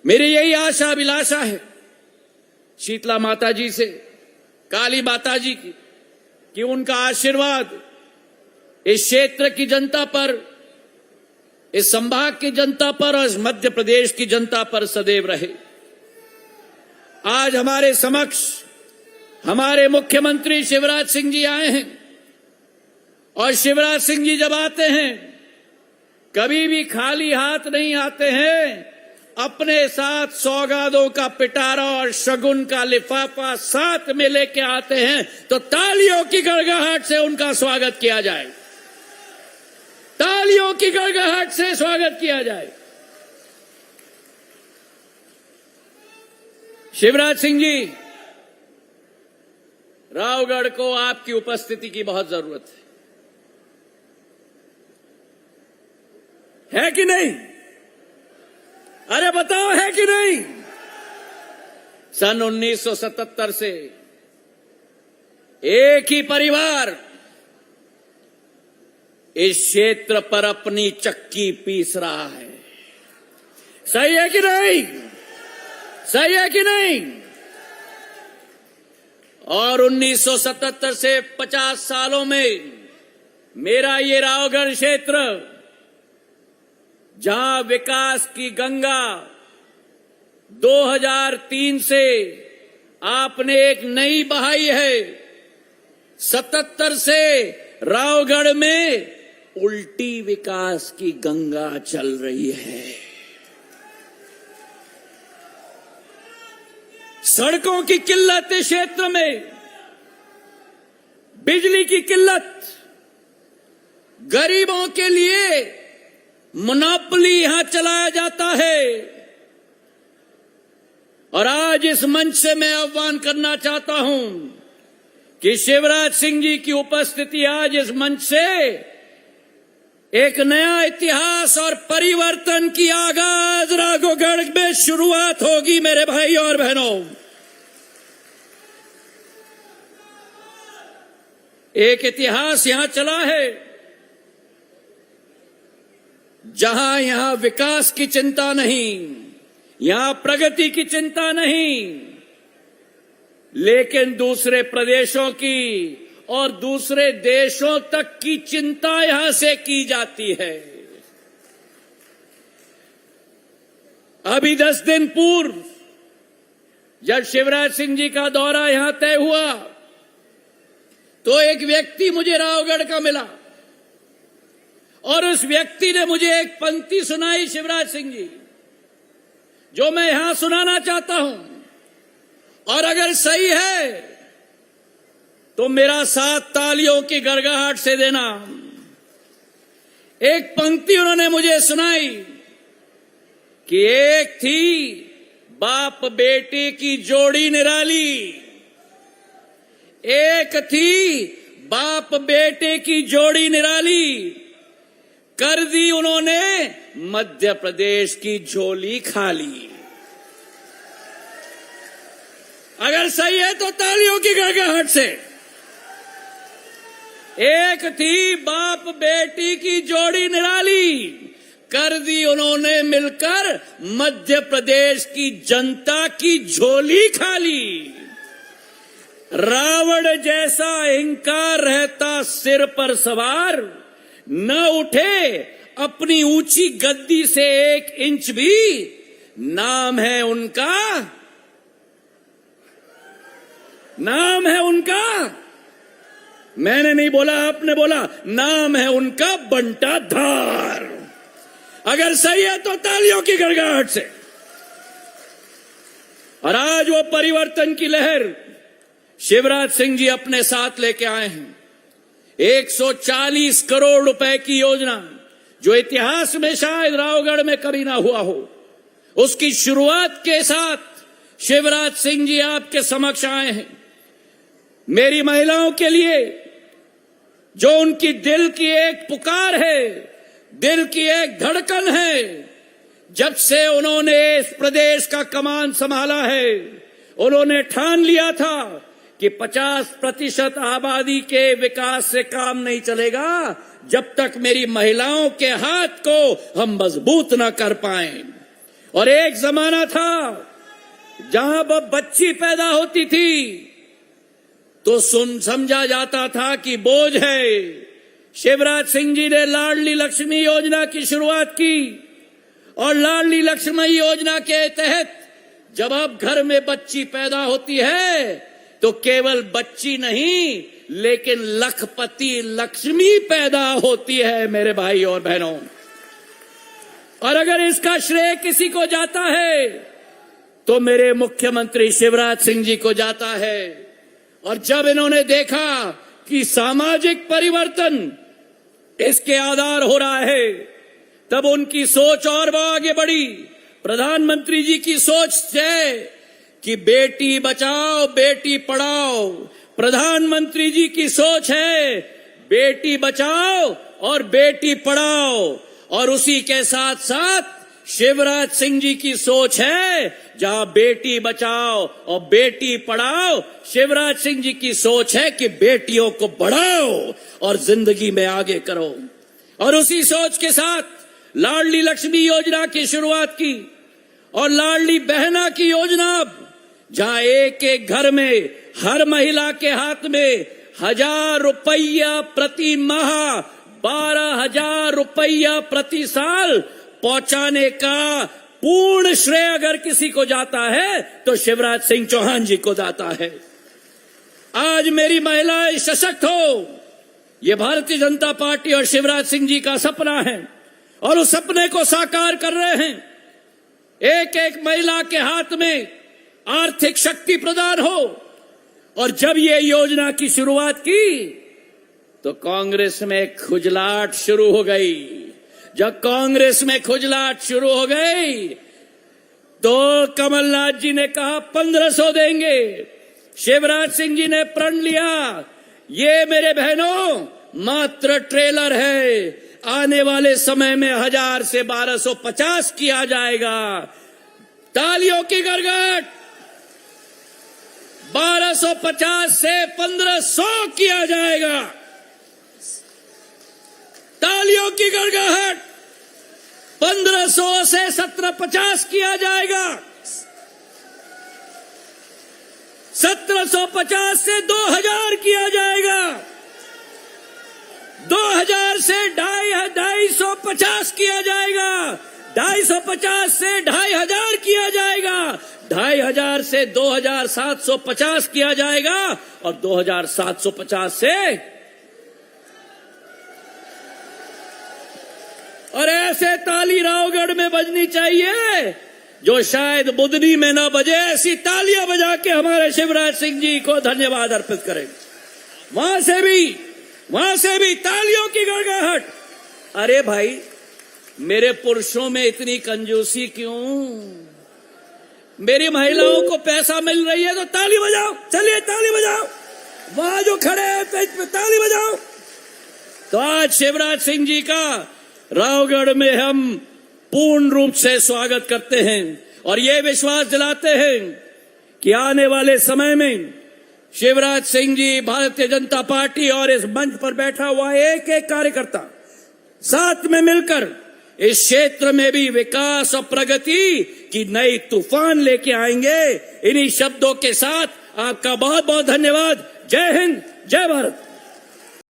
मेरी यही आशा अभिलाषा है शीतला माता जी से, काली माता जी की, कि उनका आशीर्वाद इस क्षेत्र की जनता पर, इस संभाग की जनता पर और इस मध्य प्रदेश की जनता पर सदैव रहे। आज हमारे समक्ष हमारे मुख्यमंत्री शिवराज सिंह जी आए हैं और शिवराज सिंह जी जब आते हैं कभी भी खाली हाथ नहीं आते हैं, अपने साथ सौगातों का पिटारा और शगुन का लिफाफा साथ में लेके आते हैं। तो तालियों की गड़गड़ाहट से उनका स्वागत किया जाए, तालियों की गड़गड़ाहट से स्वागत किया जाए। शिवराज सिंह जी, रावगढ़ को आपकी उपस्थिति की बहुत जरूरत है कि नहीं? अरे बताओ, है कि नहीं? सन 1977 से एक ही परिवार इस क्षेत्र पर अपनी चक्की पीस रहा है। सही है कि नहीं? सही है कि नहीं? और 1977 से 50 सालों में मेरा ये रावगढ़ क्षेत्र, जहां विकास की गंगा 2003 से आपने एक नई बहाई है, 77 से रावगढ़ में उल्टी विकास की गंगा चल रही है। सड़कों की किल्लत इस क्षेत्र में, बिजली की किल्लत, गरीबों के लिए मोनोपोली यहां चलाया जाता है। और आज इस मंच से मैं आह्वान करना चाहता हूं कि शिवराज सिंह जी की उपस्थिति आज इस मंच से एक नया इतिहास और परिवर्तन की आगाज राघवगढ़ में शुरुआत होगी। मेरे भाई और बहनों, एक इतिहास यहां चला है जहां यहां विकास की चिंता नहीं, यहां प्रगति की चिंता नहीं, लेकिन दूसरे प्रदेशों की और दूसरे देशों तक की चिंता यहां से की जाती है। अभी 10 दिन पूर्व जब शिवराज सिंह जी का दौरा यहां तय हुआ तो एक व्यक्ति मुझे रावगढ़ का मिला और उस व्यक्ति ने मुझे एक पंक्ति सुनाई, शिवराज सिंह जी, जो मैं यहां सुनाना चाहता हूं। और अगर सही है तो मेरा साथ तालियों की गड़गड़ाहट से देना। एक पंक्ति उन्होंने मुझे सुनाई कि एक थी बाप बेटे की जोड़ी निराली, एक थी बाप बेटे की जोड़ी निराली, कर दी उन्होंने मध्य प्रदेश की झोली खाली। अगर सही है तो तालियों की गड़गड़ाहट से। एक थी बाप बेटी की जोड़ी निराली, कर दी उन्होंने मिलकर मध्य प्रदेश की जनता की झोली खाली। रावण जैसा अहंकार रहता सिर पर सवार, न उठे अपनी ऊंची गद्दी से 1 इंच भी। नाम है उनका, नाम है उनका, मैंने नहीं बोला, आपने बोला, नाम है उनका बंटाधार। अगर सही है तो तालियों की गड़गड़ाहट से। और आज वो परिवर्तन की लहर शिवराज सिंह जी अपने साथ लेके आए हैं। 140 करोड़ रुपए की योजना, जो इतिहास में शायद रावगढ़ में कभी ना हुआ हो, उसकी शुरुआत के साथ शिवराज सिंह जी आपके समक्ष आए हैं। मेरी महिलाओं के लिए जो उनकी दिल की एक पुकार है, दिल की एक धड़कन है, जब से उन्होंने इस प्रदेश का कमान संभाला है, उन्होंने ठान लिया था कि 50% आबादी के विकास से काम नहीं चलेगा जब तक मेरी महिलाओं के हाथ को हम मजबूत न कर पाएं। और एक जमाना था जहां बच्ची पैदा होती थी तो समझा जाता था कि बोझ है। शिवराज सिंह जी ने लाडली लक्ष्मी योजना की शुरुआत की और लाडली लक्ष्मी योजना के तहत जब अब घर में बच्ची पैदा होती है तो केवल बच्ची नहीं लेकिन लखपति लक्ष्मी पैदा होती है मेरे भाई और बहनों। और अगर इसका श्रेय किसी को जाता है तो मेरे मुख्यमंत्री शिवराज सिंह जी को जाता है। और जब इन्होंने देखा कि सामाजिक परिवर्तन इसके आधार हो रहा है तब उनकी सोच और आगे बढ़ी। प्रधानमंत्री जी की सोच है कि बेटी बचाओ बेटी पढ़ाओ। प्रधानमंत्री जी की सोच है बेटी बचाओ और बेटी पढ़ाओ। और उसी के साथ साथ शिवराज सिंह जी की सोच है जहां बेटी बचाओ और बेटी पढ़ाओ। शिवराज सिंह जी की सोच है कि बेटियों को बढ़ाओ और जिंदगी में आगे करो। और उसी सोच के साथ लाडली लक्ष्मी योजना की शुरुआत की और लाडली बहना की योजना अब जहां एक एक घर में हर महिला के हाथ में 1000 रुपया प्रति माह 12,000 रुपया प्रति साल पहुंचाने का पूर्ण श्रेय अगर किसी को जाता है तो शिवराज सिंह चौहान जी को जाता है। आज मेरी महिलाएं सशक्त हो, ये भारतीय जनता पार्टी और शिवराज सिंह जी का सपना है और उस सपने को साकार कर रहे हैं। एक एक महिला के हाथ में आर्थिक शक्ति प्रदान हो। और जब ये योजना की शुरुआत की तो कांग्रेस में खुजलाहट शुरू हो गई। जब कांग्रेस में खुजलाहट शुरू हो गई तो कमलनाथ जी ने कहा 1500 देंगे। शिवराज सिंह जी ने प्रण लिया ये मेरे बहनों मात्र ट्रेलर है, आने वाले समय में 1000 से 1250 किया जाएगा। तालियों की गड़गड़। 1250 से 1500 किया जाएगा। तालियों की गड़गड़ाहट। 1500 से 1750 किया जाएगा। 1750 से 2000 किया जाएगा। 2000 से 250 किया जाएगा। 250 से 2500 किया जाएगा। 2500 से 2750 किया जाएगा और 2750 से और ऐसे ताली रावगढ़ में बजनी चाहिए जो शायद बुधनी में ना बजे। ऐसी तालियां बजा के हमारे शिवराज सिंह जी को धन्यवाद अर्पित करें। वहां से भी तालियों की गड़गड़ाहट। अरे भाई मेरे पुरुषों में इतनी कंजूसी क्यों? मेरी महिलाओं को पैसा मिल रही है तो ताली बजाओ। चलिए ताली बजाओ। वहां जो खड़े हैं ताली बजाओ। तो आज शिवराज सिंह जी का रावगढ़ में हम पूर्ण रूप से स्वागत करते हैं और ये विश्वास दिलाते हैं कि आने वाले समय में शिवराज सिंह जी, भारतीय जनता पार्टी और इस मंच पर बैठा हुआ एक एक कार्यकर्ता साथ में मिलकर इस क्षेत्र में भी विकास और प्रगति की नई तूफान लेके आएंगे। इन्हीं शब्दों के साथ आपका बहुत बहुत धन्यवाद। जय हिंद, जय भारत।